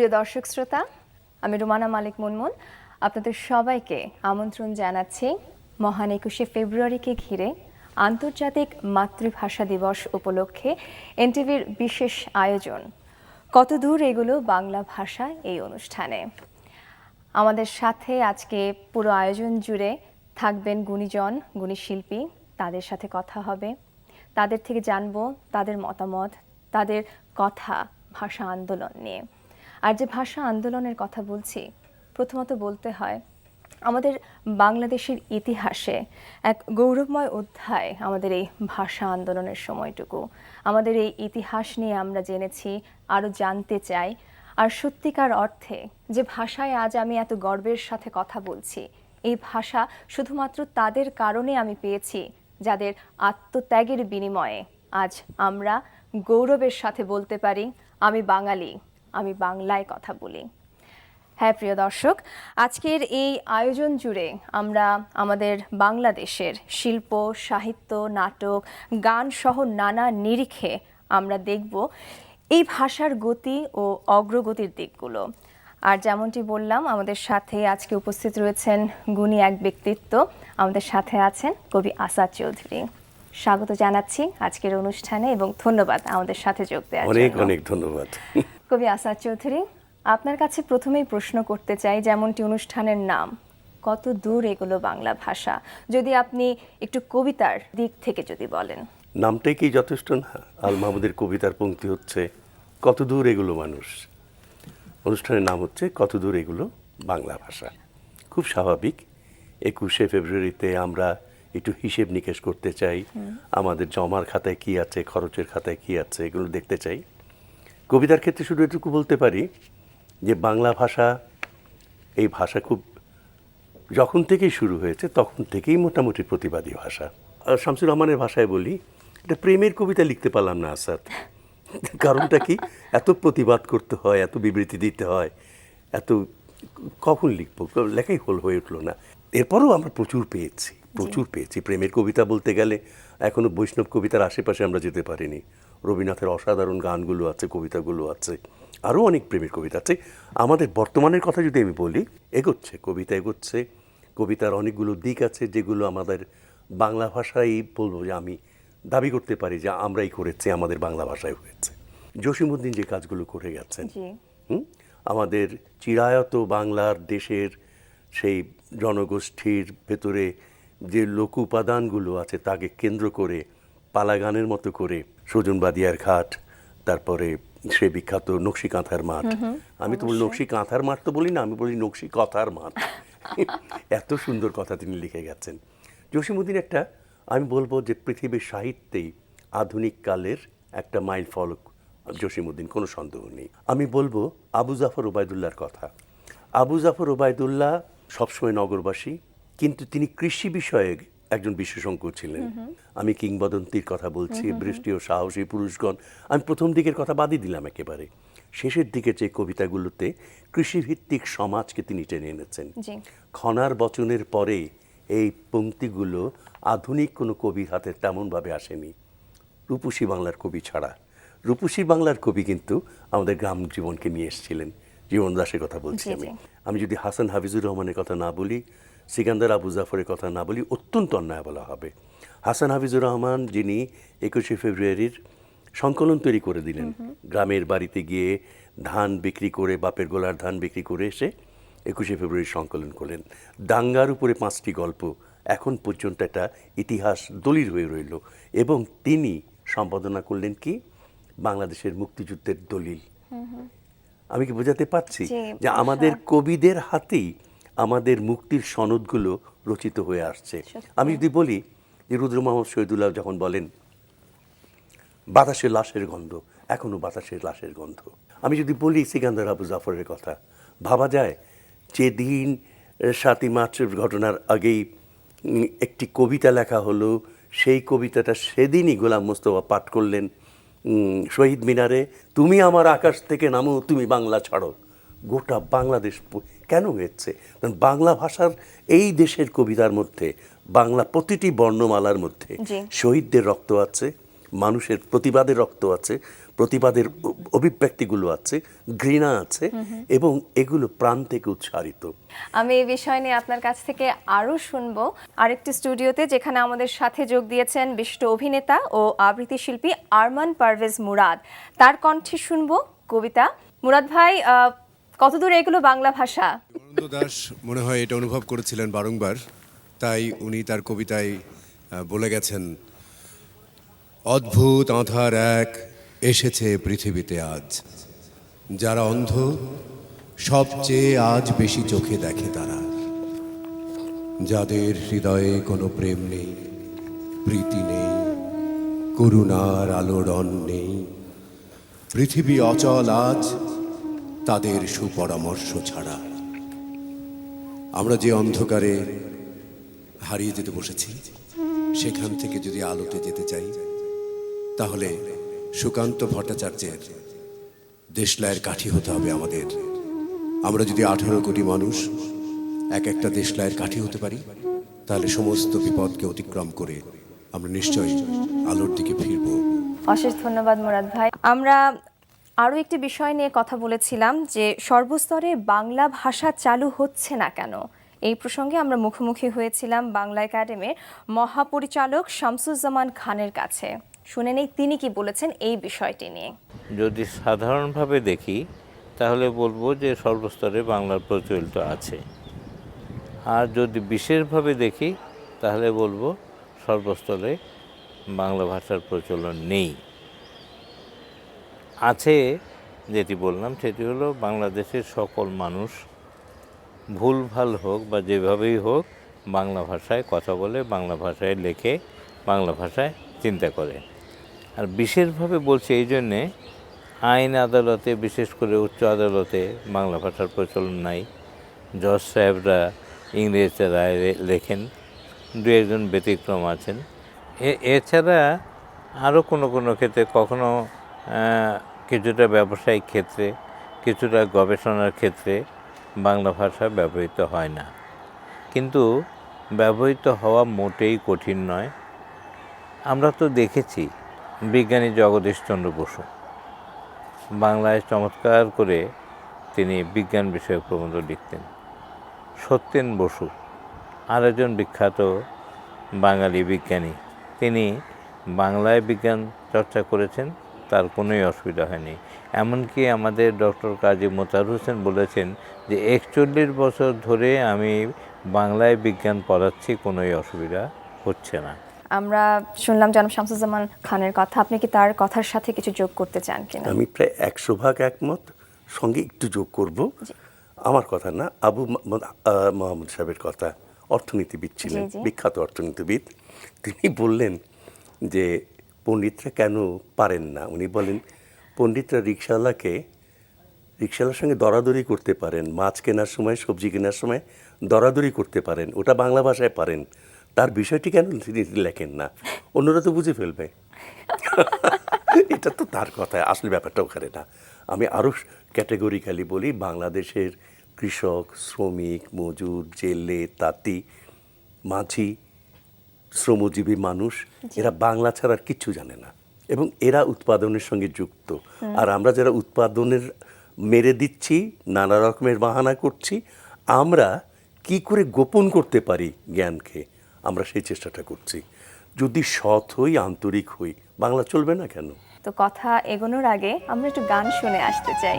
প্রিয় দর্শক শ্রোতা, আমি রুমানা মালিক মুনমুন আপনাদের সবাইকে আমন্ত্রণ জানাচ্ছি মহান ২১শে ফেব্রুয়ারিকে ঘিরে আন্তর্জাতিক মাতৃভাষা দিবস উপলক্ষে এনটিভির বিশেষ আয়োজন কত দূর এগুলো বাংলা ভাষা এই অনুষ্ঠানে। আমাদের সাথে আজকে পুরো আয়োজন জুড়ে থাকবেন গুণীজন, গুণী শিল্পী, তাদের সাথে কথা হবে, তাদের থেকে জানবো তাদের মতামত, তাদের কথা ভাষা আন্দোলন নিয়ে। আর যে ভাষা আন্দোলনের কথা বলছি, প্রথমত বলতে হয় আমাদের বাংলাদেশের ইতিহাসে এক গৌরবময় অধ্যায় আমাদের এই ভাষা আন্দোলনের সময়টুকু। আমাদের এই ইতিহাস নিয়ে আমরা জেনেছি, আরও জানতে চাই। আর সত্যিকার অর্থে যে ভাষায় আজ আমি এত গর্বের সাথে কথা বলছি, এই ভাষা শুধুমাত্র তাদের কারণে আমি পেয়েছি যাদের আত্মত্যাগের বিনিময়ে আজ আমরা গৌরবের সাথে বলতে পারি আমি বাঙালি, আমি বাংলায় কথা বলি। হ্যাঁ প্রিয় দর্শক, আজকের এই আয়োজন জুড়ে আমরা আমাদের বাংলাদেশের শিল্প, সাহিত্য, নাটক, গান সহ নানা নিরিখে আমরা দেখব এই ভাষার গতি ও অগ্রগতির দিকগুলো। আর যেমনটি বললাম, আমাদের সাথে আজকে উপস্থিত রয়েছেন গুণী এক ব্যক্তিত্ব। আমাদের সাথে আছেন কবি আসাদ চৌধুরী। স্বাগত জানাচ্ছি আজকের অনুষ্ঠানে এবং ধন্যবাদ আমাদের সাথে যোগ দেওয়ার জন্য। অনেক অনেক ধন্যবাদ। কবি আসাদ চৌধুরী, আপনার কাছে প্রথমেই প্রশ্ন করতে চাই, যেমনটি অনুষ্ঠানের নাম কত দূর এগুলো বাংলা ভাষা, যদি আপনি একটু কবিতার দিক থেকে যদি বলেন। নামটাই কি যথেষ্ট না? আল মাহমুদের কবিতার পংক্তি হচ্ছে কত দূর এগুলো মানুষ, অনুষ্ঠানের নাম হচ্ছে কত দূর এগুলো বাংলা ভাষা। খুব স্বাভাবিক ২১শে ফেব্রুয়ারিতে আমরা একটু হিসেব নিকেশ করতে চাই, আমাদের জমার খাতায় কি আছে, খরচের খাতায় কি আছে, এগুলো দেখতে চাই। কবিতার ক্ষেত্রে শুধু এটুকু বলতে পারি যে বাংলা ভাষা, এই ভাষা খুব যখন থেকেই শুরু হয়েছে তখন থেকেই মোটামুটি প্রতিবাদী ভাষা। শামসুর রহমানের ভাষায় বলি, এটা প্রেমের কবিতা লিখতে পারলাম না আসাদ। কারণটা কি? এত প্রতিবাদ করতে হয়, এত বিবৃতি দিতে হয়, এত কখন লিখবো, লেখাই হয়ে উঠলো না। এরপরও আমরা প্রচুর পেয়েছি প্রেমের কবিতা বলতে গেলে। এখনো বৈষ্ণব কবিতার আশেপাশে আমরা যেতে পারিনি। রবীন্দ্রনাথের অসাধারণ গানগুলো আছে, কবিতাগুলো আছে, আরও অনেক প্রেমের কবিতা আছে। আমাদের বর্তমানের কথা যদি আমি বলি, কবিতা এগোচ্ছে। কবিতার অনেকগুলো দিক আছে যেগুলো আমাদের বাংলা ভাষায় বলবো যে আমি দাবি করতে পারি যে আমরাই করেছি, আমাদের বাংলা ভাষায় হয়েছে। জসীমউদ্দীন যে কাজগুলো করে গেছেন, আমাদের চিরায়ত বাংলার দেশের সেই জনগোষ্ঠীর ভেতরে যে লোক উপাদানগুলো আছে তাকে কেন্দ্র করে পালা গানের মতো করে সুজন বাদিয়ার ঘাট, তারপরে সে বিখ্যাত নকশি কাঁথার মাঠ। আমি তো বলি নকশি কাঁথার মাঠ তো বলি না, আমি বলি নকশি কথার মাঠ। এত সুন্দর কথা তিনি লিখে গেছেন। জসীমউদ্দীন একটা, আমি বলবো যে পৃথিবীর সাহিত্যেই আধুনিক কালের একটা মাইল ফলক জসীমউদ্দীন, কোনো সন্দেহ নেই। আমি বলবো আবু জাফর ওবায়দুল্লাহর কথা। আবু জাফর ওবায়দুল্লাহ সবসময় নগরবাসী, কিন্তু তিনি কৃষি বিষয়ে একজন বিশেষজ্ঞ ছিলেন। আমি কিংবদন্তির কথা বলছি, বৃষ্টি ও সাহসী পুরুষগণ, আমি প্রথম দিকের কথা বাদই দিলাম একেবারে। শেষের দিকে যে কবিতাগুলোতে কৃষিভিত্তিক সমাজকে তিনি টেনে এনেছেন। খনার বচনের পরে এই পংক্তিগুলো আধুনিক কোনো কবির হাতে তেমনভাবে আসেনি, রূপসী বাংলার কবি ছাড়া। রূপসী বাংলার কবি কিন্তু আমাদের গ্রাম জীবনকে নিয়ে এসেছিলেন। জীবন দাসের কথা বলছি আমি যদি হাসান হাফিজুর রহমানের কথা না বলি, সিকান্দার আবু জাফরের কথা না বলি, অত্যন্ত অন্যায় বলা হবে। হাসান হাফিজুর রহমান, যিনি ২১শে ফেব্রুয়ারির সংকলন তৈরি করে দিলেন, গ্রামের বাড়িতে গিয়ে ধান বিক্রি করে, বাপের গোলার ধান বিক্রি করে এসে ২১শে ফেব্রুয়ারি সংকলন করলেন। দাঙ্গার উপরে ৫টি গল্প, এখন পর্যন্ত একটা ইতিহাস দলিল হয়ে রইল। এবং তিনি সম্পাদনা করলেন কি বাংলাদেশের মুক্তিযুদ্ধের দলিল। আমি কি বোঝাতে পারছি যে আমাদের কবিদের হাতেই আমাদের মুক্তির সনদগুলো রচিত হয়ে আসছে। আমি যদি বলি যে রুদ্র মোহাম্মদ শহীদুল্লাহ যখন বলেন বাতাসে লাশের গন্ধ, এখনো বাতাসের লাশের গন্ধ। আমি যদি বলি সিকান্দার আবু জাফরের কথা, ভাবা যায় যেদিন ৭ই মার্চের ঘটনার আগেই একটি কবিতা লেখা হলো, সেই কবিতাটা সেদিনই গোলাম মোস্তফা পাঠ করলেন শহীদ মিনারে, তুমি আমার আকাশ থেকে নামো, তুমি বাংলা ছাড়ো। গোটা বাংলাদেশ কেন হয়েছে? কারণ বাংলা ভাষার এই দেশের কবিতার মধ্যে, বাংলা প্রতিটি বর্ণমালার মধ্যে শহীদদের রক্ত আছে, মানুষের প্রতিবাদের রক্ত আছে, প্রতিবাদের অভিব্যক্তিগুলো আছে, ঘৃণা আছে, এবং এগুলো প্রাণ থেকে উৎসারিত। আমি এই বিষয় নিয়ে আপনার কাছ থেকে আরও শুনবো আরেকটি স্টুডিওতে, যেখানে আমাদের সাথে যোগ দিয়েছেন বিশিষ্ট অভিনেতা ও আবৃত্তি শিল্পী আরমান পারভেজ মুরাদ। তার কণ্ঠে শুনবো কবিতা। মুরাদ ভাই, কতদূর এগুলো বাংলা ভাষা? অনন্ত দাশ মনে হয় এটা অনুভব করেছিলেন বারংবার, তাই উনি তার কবিতায় বলে গেছেন, অদ্ভুত আঁধার এক এসেছে পৃথিবীতে আজ, যারা অন্ধ সবচেয়ে আজ বেশি চোখে দেখে তারা, যাদের হৃদয়ে কোনো প্রেম নেই, প্রীতি নেই, করুণার আলোড়ন নেই, পৃথিবী অচল আজ তাদের সুপরামর্শ ছাড়া। আমরা যে অন্ধকারে হারিয়ে যেতে বসেছি, সেখান থেকে যদি আলোতে যেতে চাই, তাহলে সুকান্ত ভট্টাচার্যের দেশলাইয়ের কাঠি হতে হবে আমাদের। আমরা যদি 18 কোটি মানুষ এক একটা দেশলাইয়ের কাঠি হতে পারি, তাহলে সমস্ত বিপদকে অতিক্রম করে আমরা নিশ্চয়ই আলোর দিকে ফিরব। অশেষ ধন্যবাদ মুরাদ ভাই। আমরা আরও একটি বিষয় নিয়ে কথা বলেছিলাম যে সর্বস্তরে বাংলা ভাষা চালু হচ্ছে না কেন। এই প্রসঙ্গে আমরা মুখোমুখি হয়েছিলাম বাংলা একাডেমির মহাপরিচালক শামসুজ্জামান খানের কাছে। শুনে নেই তিনি কি বলেছেন এই বিষয়টি নিয়ে। যদি সাধারণভাবে দেখি তাহলে বলবো যে সর্বস্তরে বাংলার প্রচলিত আছে, আর যদি বিশেষভাবে দেখি তাহলে বলবো সর্বস্তরে বাংলা ভাষার প্রচলন নেই। আছে যেটি বললাম সেটি হলো বাংলাদেশের সকল মানুষ ভুলভাল হোক বা যেভাবেই হোক বাংলা ভাষায় কথা বলে, বাংলা ভাষায় লেখে, বাংলা ভাষায় চিন্তা করে। আর বিশেষভাবে বলছি এই জন্যে, আইন আদালতে বিশেষ করে উচ্চ আদালতে বাংলা ভাষার প্রচলন নাই। জজ সাহেবরা ইংরেজিতে রায় লেখেন, দু একজন ব্যতিক্রম আছেন। এছাড়া আরও কোনো কোনো ক্ষেত্রে কখনো কিছুটা ব্যবসায়িক ক্ষেত্রে, কিছুটা গবেষণার ক্ষেত্রে বাংলা ভাষা ব্যবহৃত হয় না, কিন্তু ব্যবহৃত হওয়া মোটেই কঠিন নয়। আমরা তো দেখেছি বিজ্ঞানী জগদীশচন্দ্র বসু বাংলায় চমৎকার করে তিনি বিজ্ঞান বিষয়ক প্রবন্ধ লিখতেন। সত্যেন বসু আরেকজন বিখ্যাত বাঙালি বিজ্ঞানী, তিনি বাংলায় বিজ্ঞান চর্চা করেছেন, তার কোনোই অসুবিধা হয়নি। এমনকি আমাদের ডক্টর কাজী মোতাহার হোসেন বলেছেন যে 41 বছর ধরে আমি বাংলায় বিজ্ঞান পড়াচ্ছি, কোনোই অসুবিধা হচ্ছে না। আমরা শুনলাম জনাব শামসুজ্জামান খানের কথা, আপনি কি তার কথার সাথে কিছু যোগ করতে চান কিনা? আমি প্রায় 100% একমত, সঙ্গে একটু যোগ করব। আমার কথা না, আবু মোহাম্মদ সাহেবের কথা, অর্থনীতিবিদ ছিলেন, বিখ্যাত অর্থনীতিবিদ। তিনি বললেন যে পণ্ডিতরা কেন পারেন না। উনি বলেন পণ্ডিতরা রিক্সাওয়ালার সঙ্গে দরাদরি করতে পারেন, মাছ কেনার সময়, সবজি কেনার সময় দরাদরি করতে পারেন, ওটা বাংলা ভাষায় পারেন। তার বিষয়টি কেন তিনি লেখেন না? অন্যরা তো বুঝে ফেলবে। এটা তো তার কথা, আসলে ব্যাপারটা ওখানে না। আমি আরও ক্যাটেগরিক্যালি বলি, বাংলাদেশের কৃষক, শ্রমিক, মজুর, জেলে, তাঁতি, মাঝি, শ্রমজীবী মানুষ, এরা বাংলা ছাড়া আর কিচ্ছু জানে না, এবং এরা উৎপাদনের সঙ্গে যুক্ত। আর আমরা যারা উৎপাদনের মেরে দিচ্ছি, নানা রকমের বাহানা করছি, আমরা কি করে গোপন করতে পারি জ্ঞানকে, আমরা সেই চেষ্টাটা করছি। যদি সৎ হই, আন্তরিক হই, বাংলা চলবে না কেন? তো কথা এগোনোর আগে আমরা একটু গান শুনে আসতে চাই।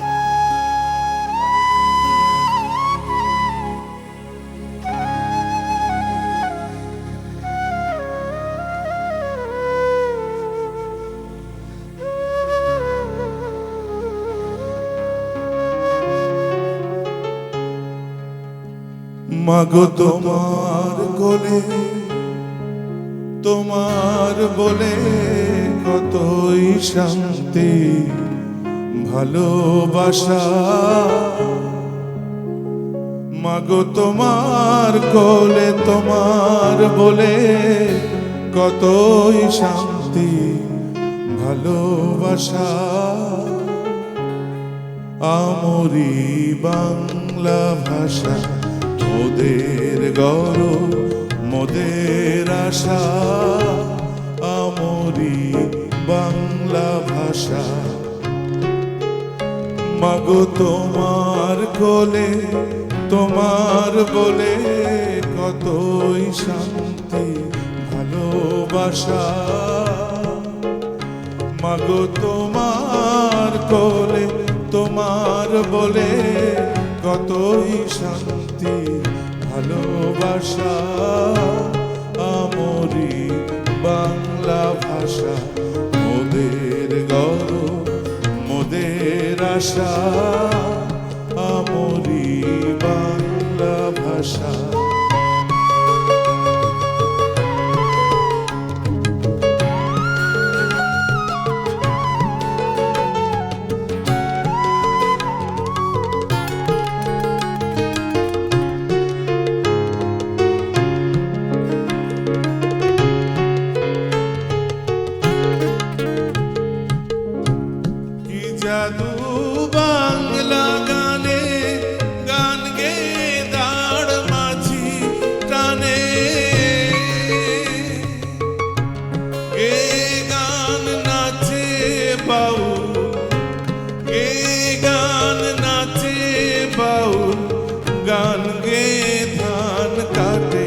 মাগো তোমার কোলে, তোমার বলে কতই শান্তি ভালোবাসা। মাগো তোমার কোলে, তোমার বলে কতই শান্তি ভালোবাসা। আমরি বাংলা ভাষা মোদের গৌরব, মোদের আশা। আমরি বাংলা ভাষা মাগো তোমার কোলে তোমার বলে কতই শান্তি ভালোবাসা, মাগো তোমার কোলে তোমার বলে কতই শান্তি ভালোবাসা। আমরি বাংলা ভাষা মোদের গৌরব মোদের আশা, আমরি বাংলা ভাষা। কি জাদু বাংলা গানে, গান গে দাঁড় মাঝি টানে, কে গান নাচে বাউল, কে গান নাচে বাউল, গান গে ধান কাটে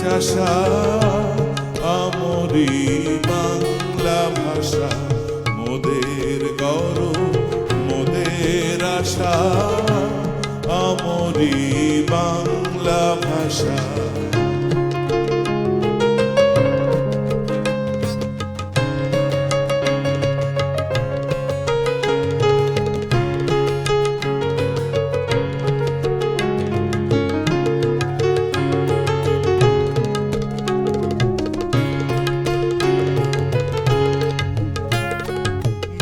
চাষা। আমরি বাংলা ভাষা মোদের গৌরব মোদের আশা, আমরি বাংলা ভাষা।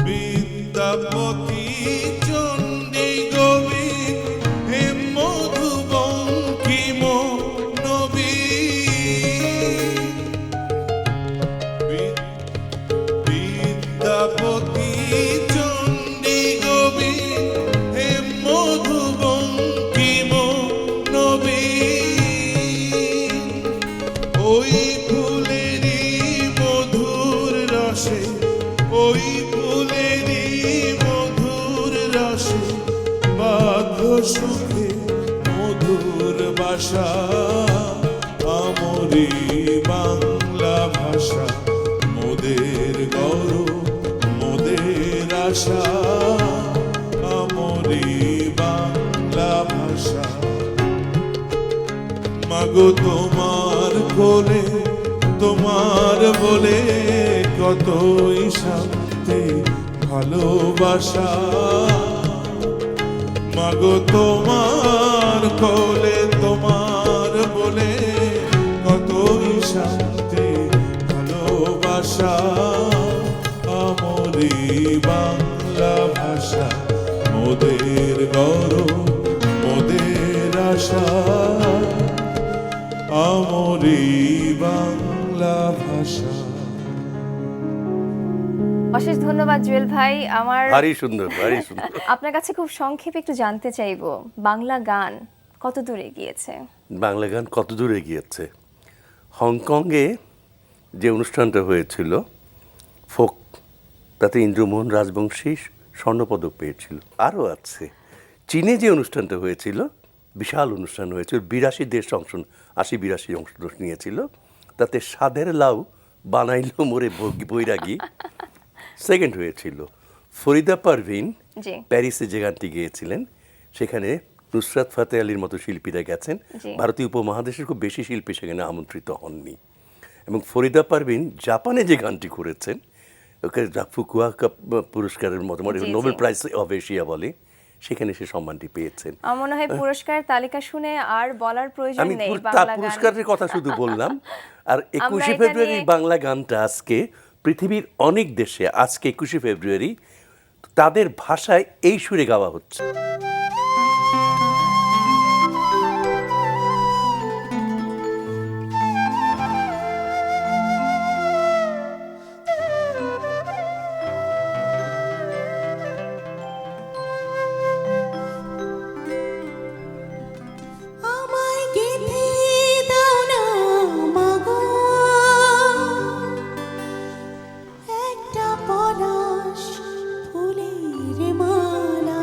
বিদ্যাপতি চণ্ডী গোবিন্দ হেম মধু বঙ্কিম নবীন, বিদ্যাপতি চণ্ডী গোবিন্দ হেম মধু বঙ্কিম নবীন, ওই ফুলেরই মধুর রসে, ওই ফুলেরই মধুর রসে বাধ্য সুখে মধুর বাসা। আমরি বাংলা ভাষা মোদের গৌরব মোদের আশা, আমরি বাংলা ভাষা। মাগো তোমার কোলে তোমার বলে কতই শান্তি ভালোবাসা, মাগো তোমার কোলে তোমার বলে কতই শান্তি ভালোবাসা। আমরি বাংলা ভাষা মোদের গৌরব মোদের আশা, আমরি বাংলা ভাষা। অশেষ ধন্যবাদ জুয়েল ভাই। আমার ভারী সুন্দর, ভারী সুন্দর। আপনার কাছে খুব সংক্ষেপে একটু জানতে চাইবো, বাংলা গান কত দূর এগিয়েছে? বাংলা গান কত দূর এগিয়েছে? হংকংয়ে যে অনুষ্ঠানটা হয়েছিল ফোক, তাতে ইন্দ্রমোহন রাজবংশী স্বর্ণপদক পেয়েছিল। আরও আছে, চীনে যে অনুষ্ঠানটা হয়েছিল, বিশাল অনুষ্ঠান হয়েছিল, 82 দেশ অংশ 80-82 অংশ নিয়েছিল, তাতে সাদের লাউ বানাইল মোরে বৈরাগী সেকেন্ড হয়েছিল। ফরিদা পারভিন জি। প্যারিসে যে গানটি গেয়েছিলেন, সেখানে নুসরাত ফাতে আলীর মতো শিল্পীরা গেছেন। জি। ভারতীয় উপমহাদেশের খুব বেশি শিল্পী সেখানে আমন্ত্রিত হননি। এবং ফরিদা পারভিন জাপানে যে গানটি করেছেন, ওকে ফুকুওকা পুরস্কারের মতো জি, নোবেল জি। প্রাইজ অফ এশিয়া বলে, সেখানে সে সম্মানটি পেয়েছেন। আমার মনে হয় পুরস্কারের তালিকা শুনে আর বলার প্রয়োজন আমি নেই। তার বাংলা গান পুরস্কারের কথা শুধু বললাম। আর 21শে এটা ফেব্রুয়ারি নিয়ে- বাংলা গানটা আজকে পৃথিবীর অনেক দেশে আজকে 21শে ফেব্রুয়ারি তাদের ভাষায় এই সুরে গাওয়া হচ্ছে। আমায় গেঁথে দাও না মাগো একটা পলাশ ফুলের মালা,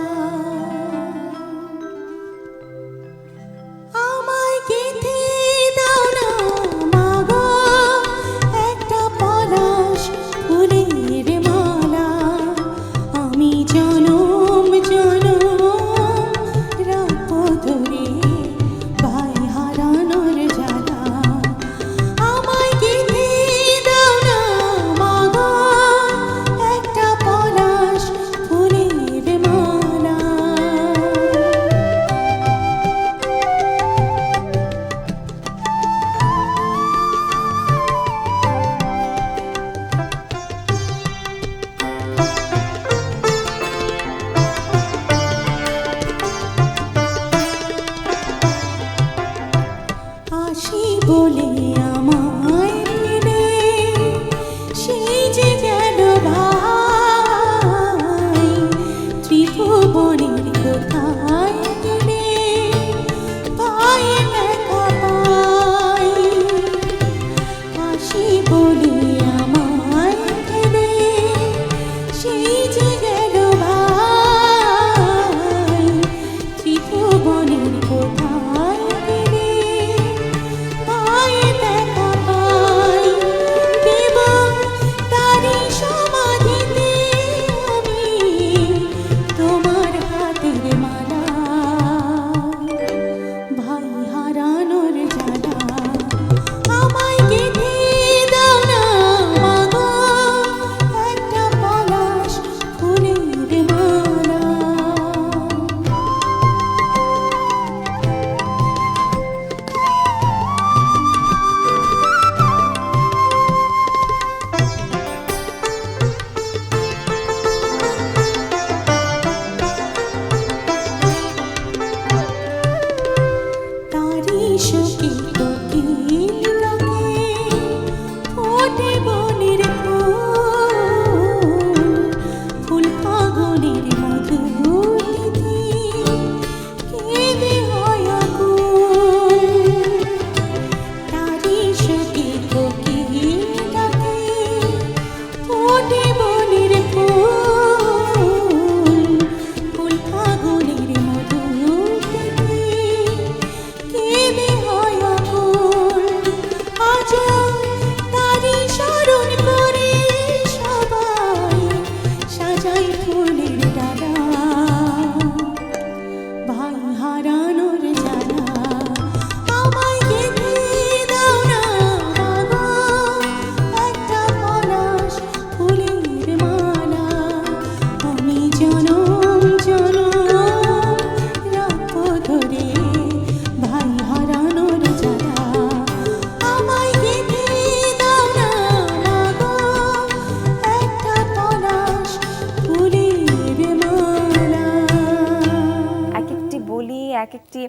এক একটি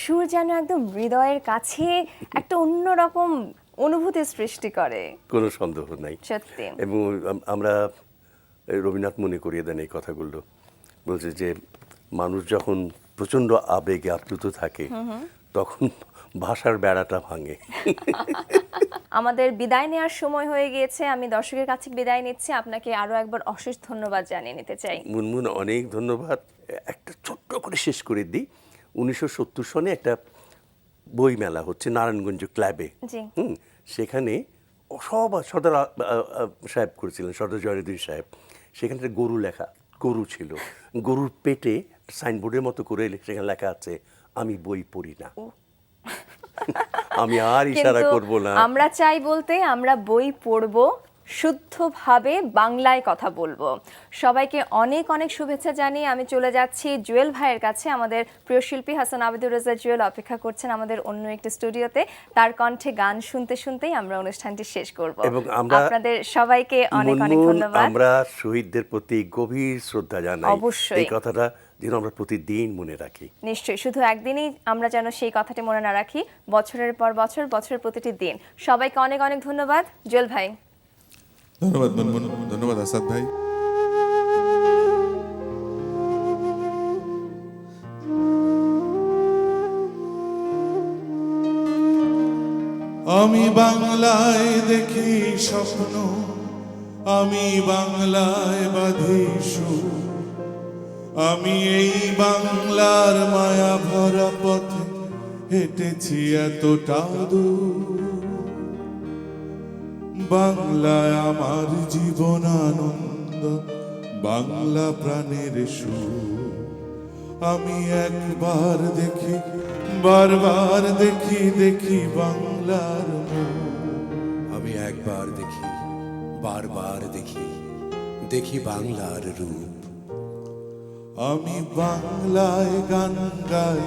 সুর যেন একদম হৃদয়ের কাছে একটা অন্যরকম অনুভূতি সৃষ্টি করে। কোনো সন্দেহ নাই। সত্যি। এবং আমরা রবীন্দ্রনাথ মনে করিয়ে দেন এই কথাগুলো, বলছে যে মানুষ যখন প্রচণ্ড আবেগে আপ্লুত থাকে তখন ভাষার বেড়াটা ভাঙে। আমাদের বিদায় নেওয়ার সময় হয়ে গিয়েছে, আমি দর্শকের কাছে বিদায় নিচ্ছি। আপনাকে আরো একবার অশেষ ধন্যবাদ জানিয়ে নিতে চাই। মুনমুন, অনেক ধন্যবাদ। একটা ছোট্ট করে শেষ করে দিই, 1970 সনে একটা বই মেলা হচ্ছে নারায়ণগঞ্জ ক্লাবে। জি। সেখানে সব সদর সাহেব করেছিলেন, সদর জয়নুদ্দিন সাহেব। সেখানে একটা গরু লেখা, গরু ছিল, গরুর পেটে সাইনবোর্ডের মতো করে সেখানে লেখা আছে, আমি বই পড়ি না। আমি আর ইশারা কিন্তু করব না। আমরা চাই বলতে, আমরা বই পড়বো, শুদ্ধভাবে বাংলায় কথা বলবো। সবাইকে অনেক অনেক শুভেচ্ছা জানিয়ে আমি চলে যাচ্ছি জুয়েল ভাইয়ের কাছে। আমাদের প্রিয় শিল্পী হাসান আবিদুর রেজা জুয়েল অপেক্ষা করছেন আমাদের অন্য একটি স্টুডিওতে। তার কণ্ঠে গান শুনতে শুনতেই আমরা অনুষ্ঠানটি শেষ করব। এবং আমরা আপনাদের সবাইকে অনেক অনেক মুনমুন, ধন্যবাদ। আমরা শহীদদের প্রতি গভীর শ্রদ্ধা জানাই। অবশ্যই। এই কথাটা যেন আমরা প্রতিদিন মনে রাখি। নিশ্চয়ই, শুধু একদিনই আমরা যেন সেই কথাটি মনে না রাখি, বছরের পর বছর, বছরের প্রতিটি দিন। সবাইকে অনেক অনেক ধন্যবাদ। জুয়েল ভাই। ধন্যবাদ মুনমুন, ধন্যবাদ আসাদ ভাই। আমি বাংলায় দেখি স্বপ্ন, আমি বাংলায় বাঁধি সুর, আমি এই বাংলার মায়া ভরা পথে হেঁটেছি এতটা দূর। বাংলায় আমার জীবন আনন্দ, বাংলা প্রাণের সুর। আমি একবার দেখি, বারবার দেখি, দেখি বাংলার মুখ। আমি একবার দেখি, বারবার দেখি, দেখি বাংলার রূপ। আমি বাংলায় গান গাই,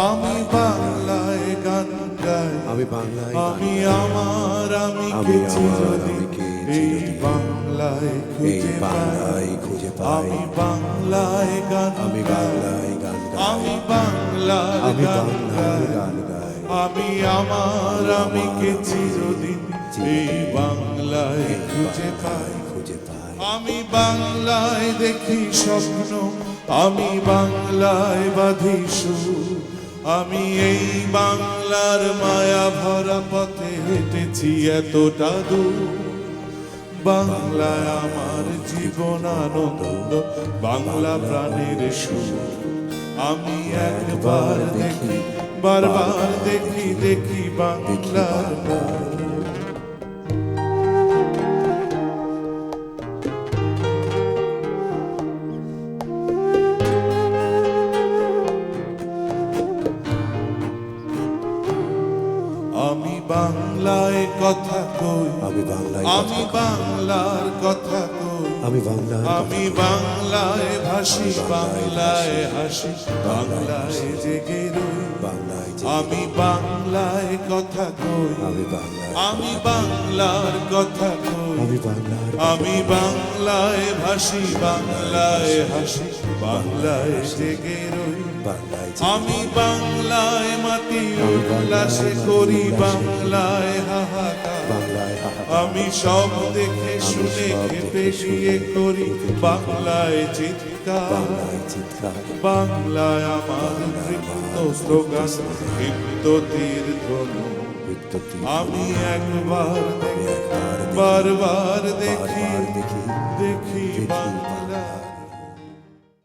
আমি বাংলায় গান গাই, আমি বাংলায় আমি আমার আমি আমি কে আমার চিরদিন আমিকে এই চিরদিন বাংলায় এই খুঁজে পাই। বাংলায় খুঁজে পাই। আমি বাংলায় গান আমি গাই, বাংলায় গান গাই, আমি বাংলার আমি গান বাংলায় গাই, গান গাই। আমি আমার আমি কে চিরদিন এই বাংলায় খুঁজে পাই। খুঁজে পাই। আমি বাংলায় দেখি স্বপ্ন, আমি বাংলায় বাঁধি সুর, আমি এই বাংলার মায়া ভরা পথে হেঁটেছি এতটা দূর। বাংলায় আমার জীবন আনন্দ, বাংলা প্রাণের সুর। আমি একবার দেখি, বারবার দেখি, দেখি বাংলার মুখ। আমি বাংলায় কথা কই, আমি বাংলায় আমি বাংলার কথা কই, আমি বাংলায় আমি বাংলায় ভাসি, বাংলায় হাসি, বাংলায় জেগে রই। বাংলায় আমি বাংলায় কথা কই, আমি বাংলায় আমি বাংলার কথা কই, আমি বাংলার আমি বাংলায় ভাসি, বাংলায় হাসি, বাংলায় জেগে রই। বাংলায় আমি বাংলায় মাটি উল্লাসে করি, বাংলায় হাহাকার। বাংলায় আমি সব দেখে শুনে খেপে গিয়ে করি, বাংলায় চিৎকার। বাংলায় চিৎকার। বাংলায় আমার তৃপ্ত স্লোগান, তৃপ্ত তীর ধনু। বিদ্যুৎ আমি একবার দেখি, একবার দেখি, বারবার দেখি, বারবার দেখি, দেখি দেখি বাংলা